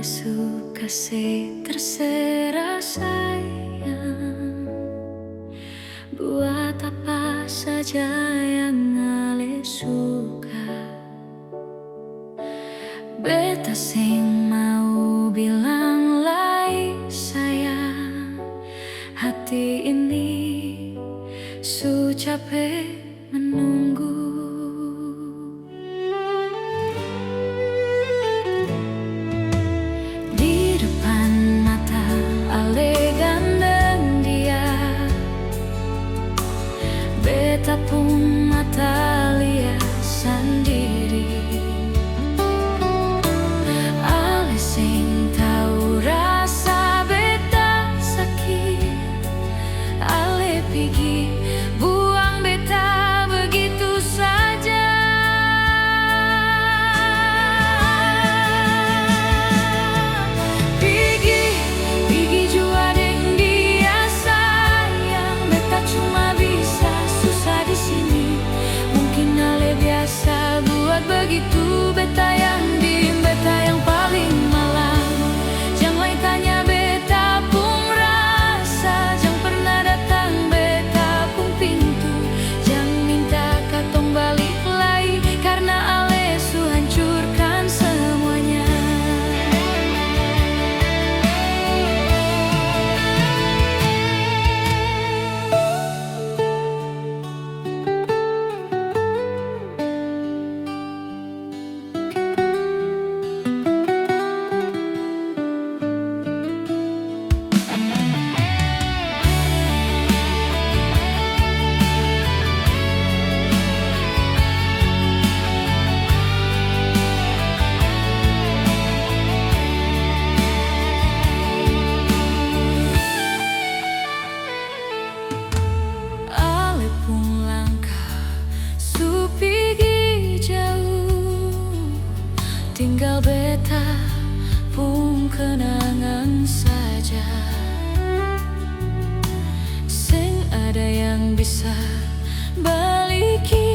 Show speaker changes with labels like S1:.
S1: ale suka sih terserah sayang. Buat apa saja yang ale suka. Beta sing mau bilang lai sayang. Hati ini su capek menunggu. Di depan mata ale gandeng dia. Beta pun mata lihat sendiri. Ale sing tahu rasa beta sakit. Ale pergi buang beta begitu saja. Pergi jua deng dia sayang. Beta cuma bisa susah di sini. Mungkin ale biasa buat begitu. Beta yang diem, beta yang paling malam. Jangan tanya beta pun rasa. Jangan pernah datang beta pun pintu. Jangan minta katong balik lagi. Karena ale su hancurkan semuanya. Ale pun langkah su pergi jauh. Tinggal beta pun kenangan saja. Sing ada yang bisa balikin